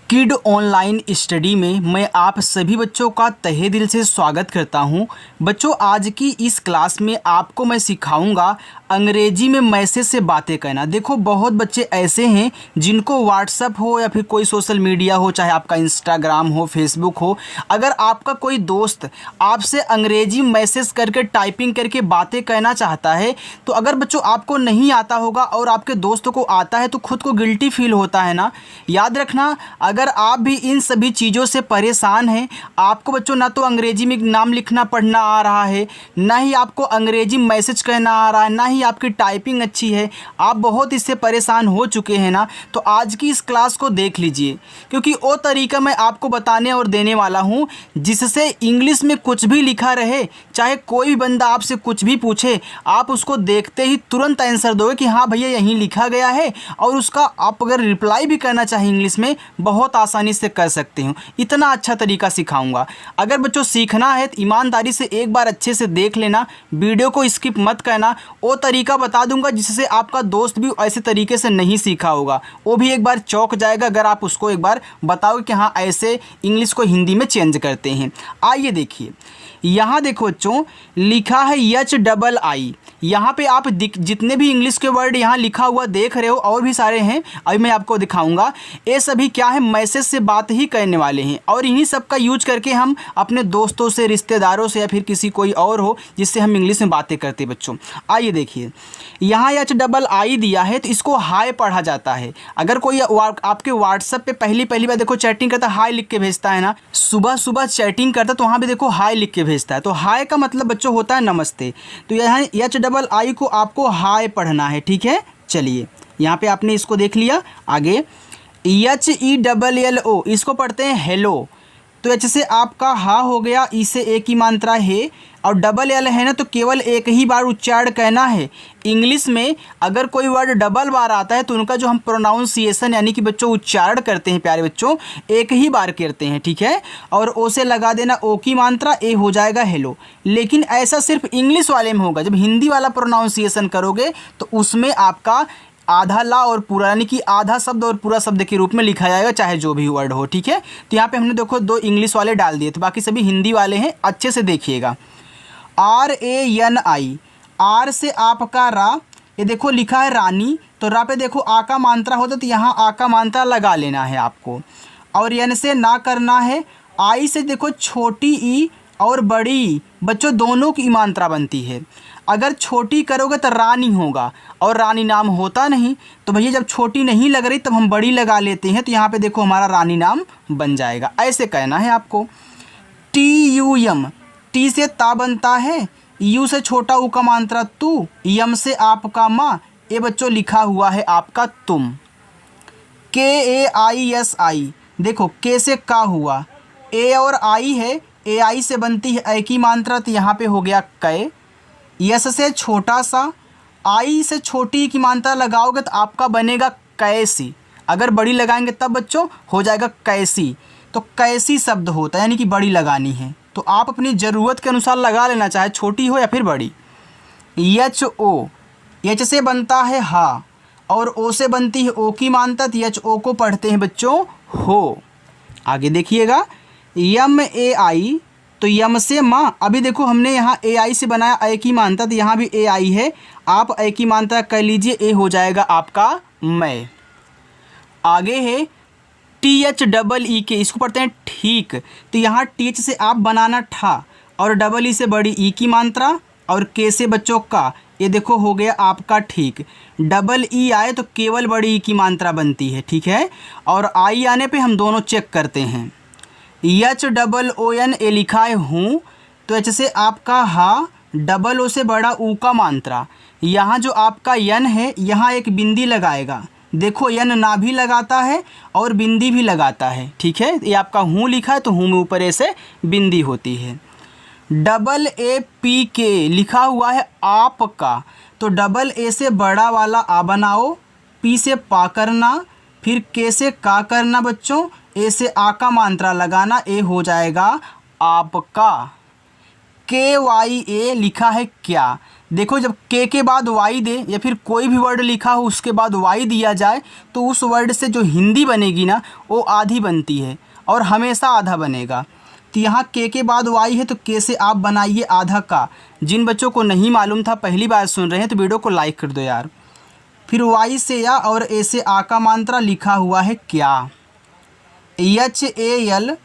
Kid online study में मैं आप सभी बच्चों का तहे दिल से स्वागत करता हूं। बच्चों, आज की इस क्लास में आपको मैं सिखाऊंगा अंग्रेजी में मैसेज से बातें करना। देखो, बहुत बच्चे ऐसे हैं जिनको व्हाट्सअप हो या फिर कोई सोशल मीडिया हो, चाहे आपका इंस्टाग्राम हो, फेसबुक हो, अगर आपका कोई दोस्त आपसे अंग्रेजी मैसेज करके टाइपिंग करके बातें कहना चाहता है, तो अगर बच्चों आपको नहीं आता होगा और आपके दोस्तों को आता है तो खुद को गिल्टी फील होता है ना। याद रखना, अगर आप भी इन सभी चीज़ों से परेशान हैं, आपको बच्चों ना तो अंग्रेजी में नाम लिखना पढ़ना आ रहा है, ना ही आपको अंग्रेजी मैसेज कहना आ रहा है, ना ही आपकी टाइपिंग अच्छी है, आप बहुत इससे परेशान हो चुके हैं ना, तो आज की इस क्लास को देख लीजिए, क्योंकि वो तरीका मैं आपको बताने और देने वाला हूँ जिससे इंग्लिश में कुछ भी लिखा रहे, चाहे कोई भी बंदा आपसे कुछ भी पूछे, आप उसको देखते ही तुरंत आंसर दोगे कि हाँ भैया यहीं लिखा गया है, और उसका आप अगर रिप्लाई भी करना चाहें इंग्लिश में बहुत आसानी से कर सकते हो। इतना अच्छा तरीका सिखाऊंगा। अगर बच्चों सीखना है तो ईमानदारी से एक बार अच्छे से देख लेना, वीडियो को स्किप मत करना। वो तरीका बता दूंगा जिससे आपका दोस्त भी ऐसे तरीके से नहीं सीखा होगा, वो भी एक बार चौंक जाएगा अगर आप उसको एक बार बताओगे कि हाँ ऐसे इंग्लिश को हिंदी में चेंज करते हैं। आइए देखिए, यहाँ देखो बच्चों, लिखा है HII। यहाँ पे आप जितने भी इंग्लिश के वर्ड यहाँ लिखा हुआ देख रहे हो, और भी सारे हैं, अभी मैं आपको दिखाऊंगा। ये सभी क्या है, मैसेज से बात ही करने वाले हैं, और इन्हीं सब का यूज करके हम अपने दोस्तों से, रिश्तेदारों से, या फिर किसी कोई और हो जिससे हम इंग्लिश में बातें करते हैं। बच्चों आइए देखिए, यहाँ HII दिया है तो इसको हाय पढ़ा जाता है। अगर कोई आपके व्हाट्सएप पे पहली बार देखो चैटिंग करता है, हाय लिख के भेजता है ना, सुबह सुबह चैटिंग करता है तो वहाँ भी देखो हाय लिख के भेजता है, तो हाय का मतलब बच्चों होता है नमस्ते। तो यहाँ HII को आपको हाय पढ़ना है, ठीक है। चलिए, यहाँ पे आपने इसको देख लिया। आगे HELLO, इसको पढ़ते हैं हेलो। तो H से आपका हा हो गया, ई से एक ही मात्रा है, और डबल L है ना तो केवल एक ही बार उच्चारण कहना है। इंग्लिश में अगर कोई वर्ड डबल बार आता है तो उनका जो हम प्रोनाउंसिएशन यानी कि बच्चों उच्चारण करते हैं प्यारे बच्चों, एक ही बार करते हैं, ठीक है। और ओ से लगा देना ओ की मात्रा, ए हो जाएगा हेलो। लेकिन ऐसा सिर्फ इंग्लिश वाले में होगा, जब हिंदी वाला प्रोनाउंसिएशन करोगे तो उसमें आपका आधा ला और पूरा यानी कि आधा शब्द और पूरा शब्द के रूप में लिखा जाएगा, चाहे जो भी वर्ड हो, ठीक है। तो यहाँ पे हमने देखो दो इंग्लिश वाले डाल दिए, तो बाकी सभी हिंदी वाले हैं, अच्छे से देखिएगा। RANI, आर से आपका रा, ये देखो लिखा है रानी, तो रा पे देखो आ का मात्रा होता है तो यहाँ आ का मात्रा लगा लेना है आपको। और एन से ना करना है। आई से देखो छोटी ई और बड़ी, बच्चों दोनों की मात्रा बनती है। अगर छोटी करोगे तो रानी होगा, और रानी नाम होता नहीं, तो भैया जब छोटी नहीं लग रही तब हम बड़ी लगा लेते हैं, तो यहाँ पे देखो हमारा रानी नाम बन जाएगा। ऐसे कहना है आपको। TUM, टी से ता बनता है, यू से छोटा ऊ का मात्रा तू, यम से आपका माँ, ये बच्चों लिखा हुआ है आपका तुम। KAISI, देखो के से का हुआ, ए और आई है, AI से बनती है ए की मात्रा, तो यहाँ पे हो गया कै। यस से छोटा सा, आई से छोटी की मात्रा लगाओगे तो आपका बनेगा कैसी। अगर बड़ी लगाएंगे तब बच्चों हो जाएगा कैसी। तो कैसी शब्द होता है यानी कि बड़ी लगानी है, तो आप अपनी ज़रूरत के अनुसार लगा लेना, चाहे छोटी हो या फिर बड़ी। HO, एच से बनता है हा, और ओ से बनती है ओ की मात्रा, तो HO को पढ़ते हैं बच्चों हो। आगे देखिएगा, MAI, तो यम से माँ, अभी देखो हमने यहाँ AI से बनाया ए की मात्रा, तो यहाँ भी AI है, आप ए की मात्रा कर लीजिए, ए हो जाएगा आपका मैं। आगे है THEE के, इसको पढ़ते हैं ठीक, तो यहाँ TH से आप बनाना ठा, और डबल ई से बड़ी ई की मात्रा, और के से बच्चों का, ये देखो हो गया आपका ठीक। डबल ई आए तो केवल बड़ी ई की मात्रा बनती है, ठीक है। और आई आने पे हम दोनों चेक करते हैं। HOON, ए लिखा है हूँ, तो एच से आपका हा, डबल ओ से बड़ा ऊ का मात्रा, यहाँ जो आपका यन है यहाँ एक बिंदी लगाएगा, देखो यन ना भी लगाता है और बिंदी भी लगाता है, ठीक है। ये आपका हूँ लिखा है तो हूँ में ऊपर ऐसे बिंदी होती है। AAPK लिखा हुआ है आपका, तो डबल ए से बड़ा वाला आ बनाओ, पी से पा करना, फिर के से का करना बच्चों, ए से आ का मात्रा लगाना, ए हो जाएगा आपका। KYA लिखा है क्या, देखो जब के बाद वाई दे या फिर कोई भी वर्ड लिखा हो उसके बाद वाई दिया जाए तो उस वर्ड से जो हिंदी बनेगी ना वो आधी बनती है और हमेशा आधा बनेगा। तो यहाँ के बाद वाई है तो के से आप बनाइए आधा का। जिन बच्चों को नहीं मालूम था पहली बार सुन रहे हैं तो वीडियो को लाइक कर दो यार। फिर वाई से या और ए से आ का मात्रा लिखा हुआ है क्या। एच ए यल,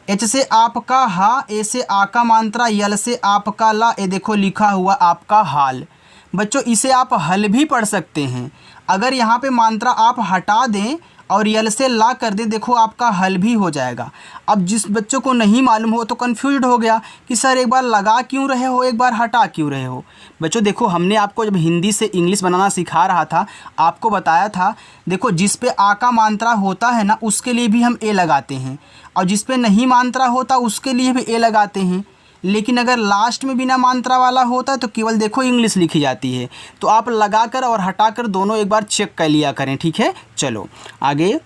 एच से आपका हा, ए से आ का मात्रा, यल से आपका ला, ए देखो लिखा हुआ आपका हाल। बच्चों इसे आप हल भी पढ़ सकते हैं। अगर यहाँ पे मात्रा आप हटा दें और यल से ला कर दें, देखो आपका हल भी हो जाएगा। अब जिस बच्चों को नहीं मालूम हो तो कन्फ्यूज्ड हो गया कि सर एक बार लगा क्यों रहे हो, एक बार हटा क्यों रहे हो। बच्चों देखो हमने आपको जब हिंदी से इंग्लिश बनाना सिखा रहा था आपको बताया था, देखो जिस पे आ का मात्रा होता है ना उसके लिए भी हम ए लगाते हैं और जिस पे नहीं मात्रा होता उसके लिए भी ए लगाते हैं। लेकिन अगर लास्ट में बिना मात्रा वाला होता है तो केवल देखो इंग्लिश लिखी जाती है। तो आप लगाकर और हटाकर दोनों एक बार चेक कर लिया करें, ठीक है। चलो आगे,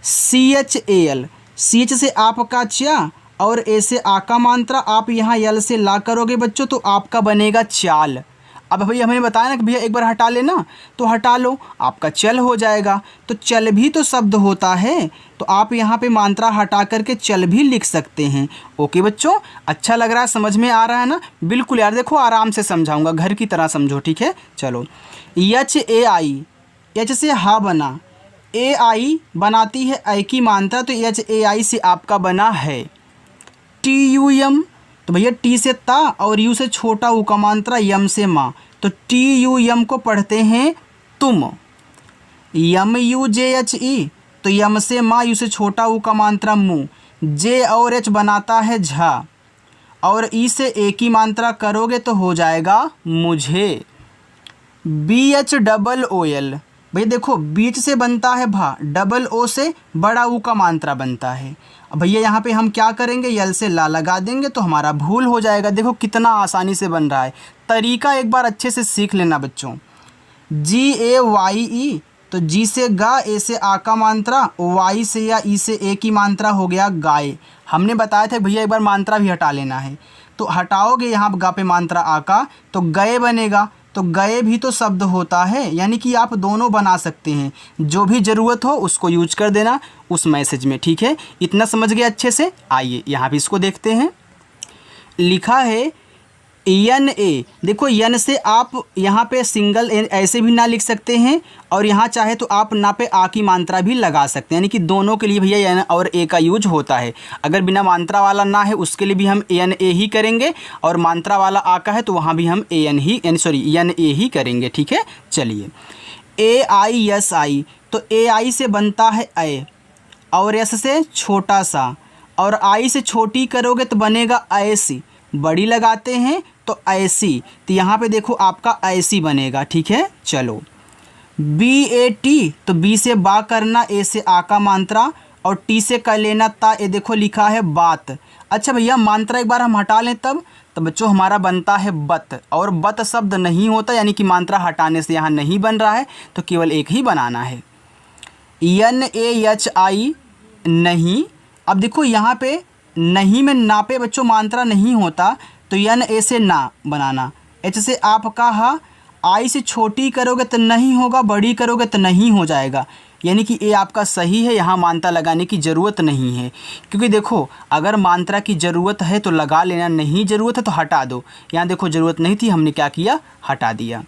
C H A L, C H से आपका चा और ए से आ का मात्रा, आप यहाँ यल से ला करोगे बच्चों तो आपका बनेगा चाल। अब भैया हमने बताया ना कि भैया एक बार हटा लेना तो हटा लो, आपका चल हो जाएगा। तो चल भी तो शब्द होता है तो आप यहाँ पे मात्रा हटा करके चल भी लिख सकते हैं। ओके बच्चों, अच्छा लग रहा है, समझ में आ रहा है ना। बिल्कुल यार, देखो आराम से समझाऊंगा, घर की तरह समझो, ठीक है। चलो, एच ए आई, एच से हा बना, ए आई बनाती है आई की मात्रा तो एच ए आई से आपका बना है। टी यू एम, तो भैया टी से ता और यू से छोटा ऊ का मात्रा, यम से माँ, तो टी यू यम को पढ़ते हैं तुम। यम यू जे एच ई, तो यम से माँ, यू से छोटा ऊ का मात्रा मु। जे और एच बनाता है झा और ई से ए की मात्रा करोगे तो हो जाएगा मुझे। B H double O L, भैया देखो बीच से बनता है भा, डबल ओ से बड़ा ऊ का मात्रा बनता है। अब भैया यहाँ पे हम क्या करेंगे, यल से ला लगा देंगे तो हमारा भूल हो जाएगा। देखो कितना आसानी से बन रहा है, तरीका एक बार अच्छे से सीख लेना बच्चों। जी ए वाई ई, तो जी से गा, ए से आ का मात्रा, वाई से या ई से ए की मात्रा हो गया गाय। हमने बताया था भैया एक बार मात्रा भी हटा लेना है, तो हटाओगे यहाँ गा पे मात्रा आ का तो गए बनेगा। तो गए भी तो शब्द होता है, यानी कि आप दोनों बना सकते हैं, जो भी ज़रूरत हो उसको यूज कर देना उस मैसेज में, ठीक है। इतना समझ गए अच्छे से। आइए यहाँ भी इसको देखते हैं। लिखा है एन ए, देखो यन से आप यहाँ पे सिंगल एन ऐसे भी ना लिख सकते हैं और यहाँ चाहे तो आप ना पे आ की मात्रा भी लगा सकते हैं, यानी कि दोनों के लिए भैया एन और ए का यूज होता है। अगर बिना मात्रा वाला ना है उसके लिए भी हम एन ए ही करेंगे और मात्रा वाला आ का है तो वहाँ भी हम एन ए ही करेंगे, ठीक है। चलिए, ए आई एस आई, तो ए आई से बनता है ए और एस से छोटा सा और आई से छोटी करोगे तो बनेगा ऐसी, बड़ी लगाते हैं तो ऐसी, तो यहाँ पे देखो आपका ऐसी बनेगा, ठीक है। चलो, बी ए टी, तो बी से बा करना, ए से आ का मात्रा और टी से कर लेना ता, ये देखो लिखा है बात। अच्छा भैया मात्रा एक बार हम हटा लें तब, तो बच्चों हमारा बनता है बत, और बत शब्द नहीं होता, यानी कि मात्रा हटाने से यहाँ नहीं बन रहा है तो केवल एक ही बनाना है। एन ए एच आई, नहीं। अब देखो यहाँ पे नहीं में ना पे बच्चों मात्रा नहीं होता तो एन ए से ना बनाना, एच से आपका हा, आई से छोटी करोगे तो नहीं होगा, बड़ी करोगे तो नहीं हो जाएगा, यानी कि ये आपका सही है। यहाँ मात्रा लगाने की ज़रूरत नहीं है, क्योंकि देखो अगर मात्रा की ज़रूरत है तो लगा लेना, नहीं ज़रूरत है तो हटा दो। यहाँ देखो ज़रूरत नहीं थी, हमने क्या किया, हटा दिया।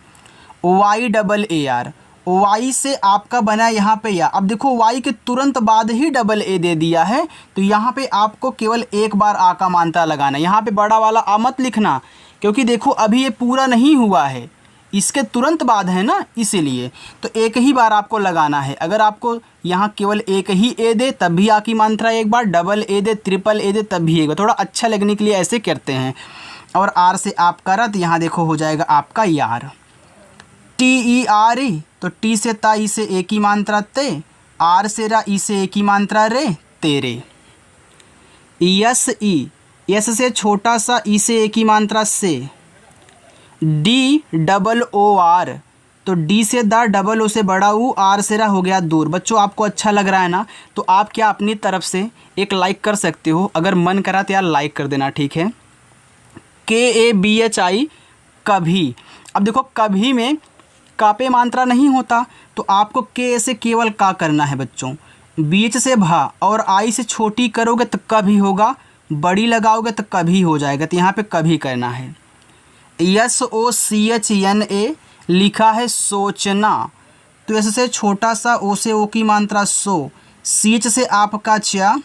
Y double A R, Y से आपका बना यहाँ पे या, अब देखो वाई के तुरंत बाद ही डबल ए दे दिया है तो यहाँ पे आपको केवल एक बार आ का मात्रा लगाना। यहाँ पे बड़ा वाला आ मत लिखना, क्योंकि देखो अभी ये पूरा नहीं हुआ है, इसके तुरंत बाद है ना, इसीलिए तो एक ही बार आपको लगाना है। अगर आपको यहाँ केवल एक ही ए दे तब भी आ की मात्रा एक बार, double A they, triple A दे तब भी एक बार, थोड़ा अच्छा लगने के लिए ऐसे करते हैं। और आर से आप करा तो यहाँ देखो हो जाएगा आपका यार। टी ई आर ई, तो टी से ता, ई से ए की मात्रा ते, आर से रा, ई से ए की मात्रा रे, तेरे। यस ई, यस से छोटा सा, ई से ए की मात्रा से। डी डबल ओ आर, तो डी से दा, डबल ओ से बड़ा ऊ, आर से रा हो गया दूर। बच्चों आपको अच्छा लग रहा है ना, तो आप क्या अपनी तरफ से एक लाइक कर सकते हो, अगर मन करा तो यार लाइक कर देना, ठीक है। के ए बी एच आई, कभी। अब देखो कभी में का पे मात्रा नहीं होता, तो आपको के से केवल का करना है बच्चों। बीच से भा और आई से छोटी करोगे तो कभी होगा, बड़ी लगाओगे तो कभी हो जाएगा, तो यहाँ पे कभी करना है। SOCHNA लिखा है सोचना, तो एस से छोटा सा ओ से ओ की मात्रा सो, सीच से आपका चा,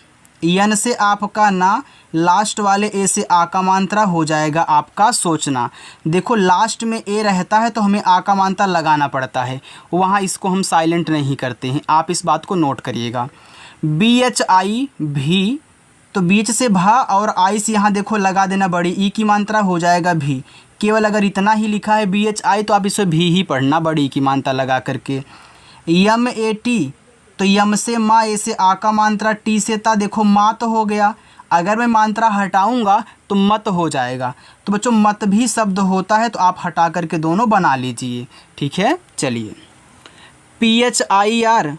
यन से आपका ना, लास्ट वाले ए से आ का मात्रा हो जाएगा आपका सोचना। देखो लास्ट में ए रहता है तो हमें आ का मात्रा लगाना पड़ता है, वहाँ इसको हम साइलेंट नहीं करते हैं, आप इस बात को नोट करिएगा। BHI भी, तो बीच से भा और आई से यहाँ देखो लगा देना बड़ी ई की मात्रा हो जाएगा भी। केवल अगर इतना ही लिखा है BHI तो आप इसे भी ही पढ़ना बड़ी की मात्रा लगा करके। MAT, तो यम से माँ, ए से आ का मात्रा, टी से ता, देखो माँ तो हो गया, अगर मैं मात्रा हटाऊंगा तो मत हो जाएगा, तो बच्चों मत भी शब्द होता है, तो आप हटा करके दोनों बना लीजिए, ठीक है। चलिए PHIR,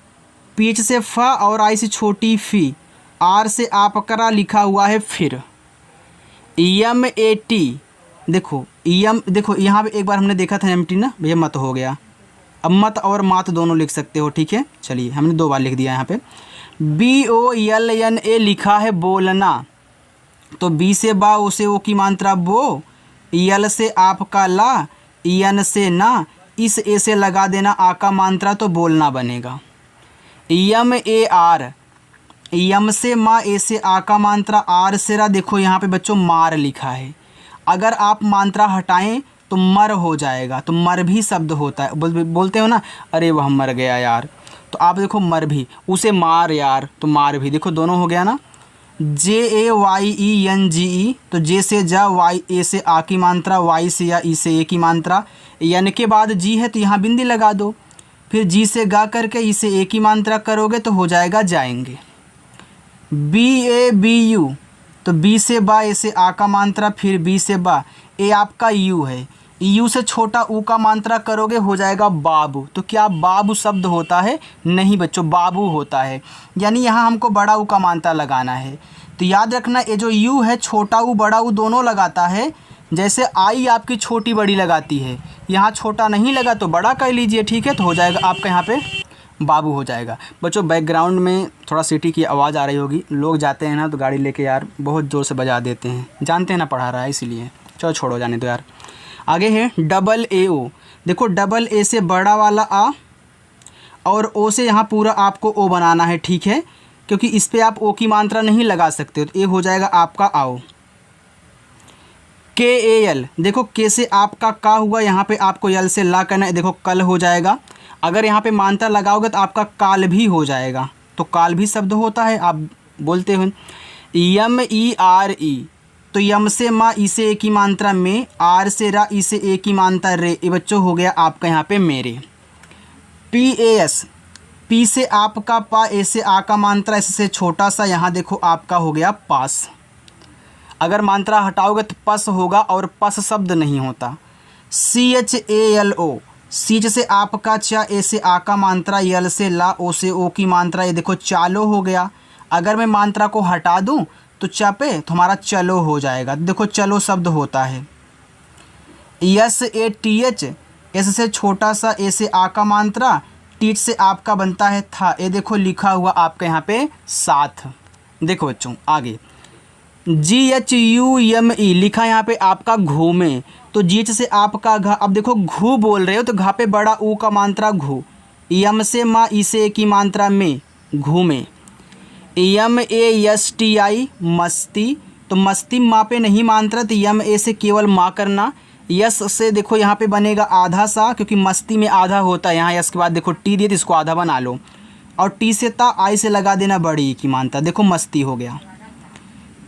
पीच से फ और आई से छोटी फी, आर से आपकरा लिखा हुआ है फिर। MAT, देखो देखो यहाँ पे एक बार हमने देखा था MT ना भैया, मत हो गया, अब मत और मात दोनों लिख सकते हो, ठीक है। चलिए हमने 2 बार लिख दिया यहाँ पे। BOLNA लिखा है बोलना, तो बी से बा, ओ से ओ की मात्रा बो, यल से आपका ला, यन से ना, इस ए से लगा देना आ का मात्रा, तो बोलना बनेगा। MAR, यम से माँ, ए से आ का मात्रा, आर से रा, देखो यहाँ पे बच्चों मार लिखा है, अगर आप मात्रा हटाएं तो मर हो जाएगा, तो मर भी शब्द होता है, बोलते हो ना, अरे वह मर गया यार, तो आप देखो मर भी, उसे मार यार, तो मार भी, देखो दोनों हो गया ना। JAYENGE, तो जे से जा, वाई, ए से आ की मात्रा, वाई से या, ई से ए की मात्रा, यन के बाद जी है तो यहाँ बिंदी लगा दो, फिर जी से गा करके ई से ए की मात्रा करोगे तो हो जाएगा जाएंगे। BABU, तो बी से बा, ए से आ का मात्रा, फिर बी से बा, ए आपका यू है, यू से छोटा ऊ का मात्रा करोगे हो जाएगा बाबू, तो क्या बाबू शब्द होता है? नहीं बच्चों, बाबू होता है, यानी यहाँ हमको बड़ा ऊ का मात्रा लगाना है। तो याद रखना ये जो यू है छोटा ऊ बड़ा ऊ दोनों लगाता है, जैसे आई आपकी छोटी बड़ी लगाती है, यहाँ छोटा नहीं लगा तो बड़ा कर लीजिए, ठीक है, तो हो जाएगा आपका यहाँ पे बाबू हो जाएगा। बच्चों बैकग्राउंड में थोड़ा सिटी की आवाज़ आ रही होगी, लोग जाते हैं ना तो गाड़ी लेके यार बहुत ज़ोर से बजा देते हैं, जानते हैं ना पढ़ा रहा है इसीलिए, चलो छोड़ो जाने दो यार। आगे है AAO, देखो डबल ए से बड़ा वाला आ और ओ से यहाँ पूरा आपको ओ बनाना है, ठीक है, क्योंकि इस पे आप ओ की मात्रा नहीं लगा सकते हो, तो ए हो जाएगा आपका आओ। KAL, देखो के से आपका का हुआ, यहाँ पे आपको यल से ला करना है, देखो कल हो जाएगा, अगर यहाँ पे मात्रा लगाओगे तो आपका काल भी हो जाएगा, तो काल भी शब्द होता है, आप बोलते हो। MERE, तो यम से माँ, ई से ए की मात्रा में, आर से रा, ई से ए की मात्रा रे, ये बच्चों हो गया आपका यहाँ पे मेरे। PAS, पी से आपका पा, ए से आ का मात्रा, इससे छोटा सा, यहाँ देखो आपका हो गया पास, अगर मात्रा हटाओगे तो पस होगा और पस शब्द नहीं होता। CHALO, सीच से आपका चा, ए से आ का मात्रा, यल से ला, ओ से ओ की मात्रा, ये देखो चालो हो गया, अगर मैं मात्रा को हटा दूं तो चा पे तो हमारा चलो हो जाएगा, देखो चलो शब्द होता है। SATH, एस से छोटा सा, ए से आ का मात्रा, टीच से आपका बनता है था, ये देखो लिखा हुआ आपका यहाँ पे साथ। देखो बच्चों आगे GHUME लिखा यहाँ पे आपका घूमे, तो जीच से आपका घा, अब देखो घू बोल रहे हो तो घा पे बड़ा ऊ का मात्रा घू, यम से माँ, ई से ए की मात्रा में, घूमे। MASTI, मस्ती, तो मस्ती माँ पे नहीं मात्रा, तो यम ए से केवल माँ करना, यस से देखो यहाँ पे बनेगा आधा सा, क्योंकि मस्ती में आधा होता है, यहाँ यस के बाद देखो टी दिए तो इसको आधा बना लो, और टी से ता, आई से लगा देना बड़ी की मात्रा, देखो मस्ती हो गया।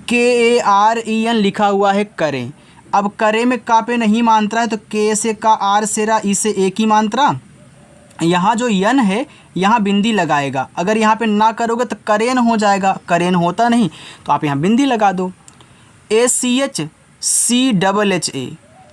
KAREN लिखा हुआ है करें, अब करे में का पे नहीं मात्रा है, तो के से का, आर से रा, ई से ए की मात्रा, यहाँ जो यन है यहाँ बिंदी लगाएगा, अगर यहाँ पे ना करोगे तो करेन हो जाएगा, करेन होता नहीं तो आप यहाँ बिंदी लगा दो। ACHCHHA,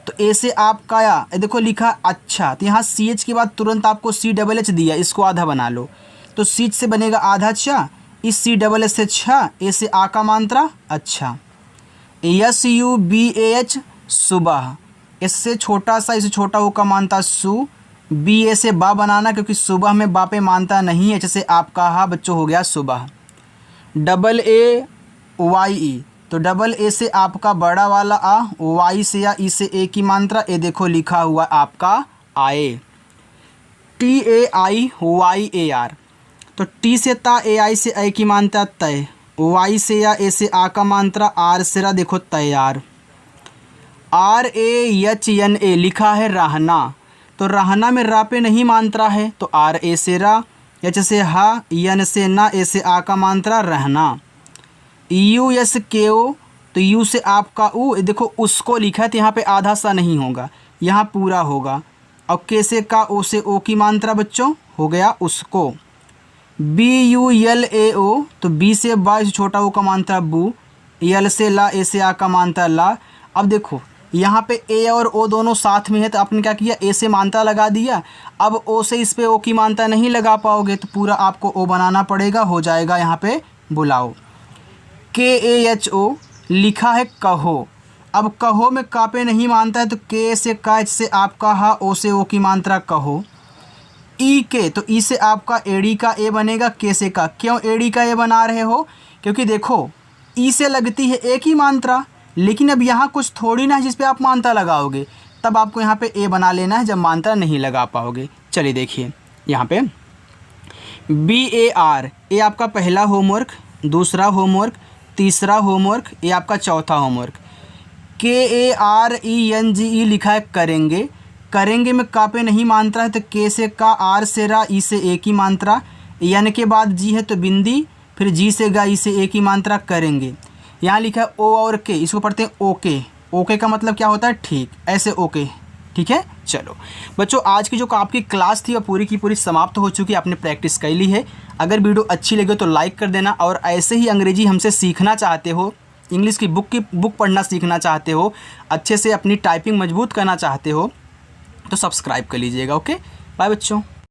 तो ए से आपका आया, देखो लिखा अच्छा, तो यहाँ CH के बाद तुरंत आपको CHH दिया, इसको आधा बना लो, तो CH से बनेगा आधा अच्छा, इस CHH से छा, ए से आ का मात्रा अच्छा। SUBAH, सुबह, एस से छोटा सा, इससे छोटा ओ का मानता सु, बी ए से बा बनाना क्योंकि सुबह में बा पे मानता नहीं है, जैसे आपका हा बच्चों हो गया सुबह। डबल ए वाई ई, तो डबल ए से आपका बड़ा वाला आ, वाई से या ई से ए की मात्रा, ए देखो लिखा हुआ आपका आए। T A I Y A R, तो टी से ता, ए आई से ए की मात्रा तय, वाई से या ए से आ का मात्रा, आर से रा देखो तैयार। R A H N A लिखा है रहना, तो रहना में रा पे नहीं मात्रा है, तो आर ए से रा, एच से हा, एन से ना, ए से आ का मात्रा रहना। यू एस के ओ, तो यू से आपका ऊ, देखो उसको लिखा है तो यहाँ पे आधा सा नहीं होगा, यहाँ पूरा होगा। और के से का, ओ से ओ की मात्रा बच्चों हो गया उसको। बी यू एल ए ओ, तो बी से बा, से छोटा ओ का मात्रा बू, एल से ला, ए से आ का मात्रा ला। अब देखो यहाँ पे ए और ओ दोनों साथ में है, तो आपने क्या किया, ए से मात्रा लगा दिया। अब ओ से इस पे ओ की मात्रा नहीं लगा पाओगे, तो पूरा आपको ओ बनाना पड़ेगा, हो जाएगा यहाँ पे बुलाओ। के ए एच ओ लिखा है कहो, अब कहो में का पे नहीं मानता है, तो के से का, एच से आपका हा, ओ से ओ की मात्रा कहो। ई के, तो ई से आपका एडी का ए बनेगा, के से का, क्यों एडी का ए बना रहे हो, क्योंकि देखो ई से लगती है ए की मात्रा, लेकिन अब यहाँ कुछ थोड़ी ना है जिस पे आप मात्रा लगाओगे, तब आपको यहाँ पे ए बना लेना है जब मात्रा नहीं लगा पाओगे। चलिए देखिए यहाँ पे बी ए आर, ए आपका पहला होमवर्क, दूसरा होमवर्क, तीसरा होमवर्क, ये आपका चौथा होमवर्क। के A R E N G ई लिखा है करेंगे, करेंगे में का पे नहीं मात्रा है, तो के से का, आर से रा, ई से ए की मात्रा, एन के बाद जी है तो बिंदी, फिर जी से गा, ई से ए की मात्रा करेंगे। यहाँ लिखा है ओ और के, इसको पढ़ते हैं ओके, ओके का मतलब क्या होता है ठीक, ऐसे ओके, ठीक है। चलो बच्चों, आज की जो आपकी क्लास थी वह पूरी की पूरी समाप्त हो चुकी है, आपने प्रैक्टिस कर ली है। अगर वीडियो अच्छी लगे तो लाइक कर देना, और ऐसे ही अंग्रेजी हमसे सीखना चाहते हो, इंग्लिश की बुक पढ़ना सीखना चाहते हो, अच्छे से अपनी टाइपिंग मजबूत करना चाहते हो, तो सब्सक्राइब कर लीजिएगा। ओके, बाय बच्चों।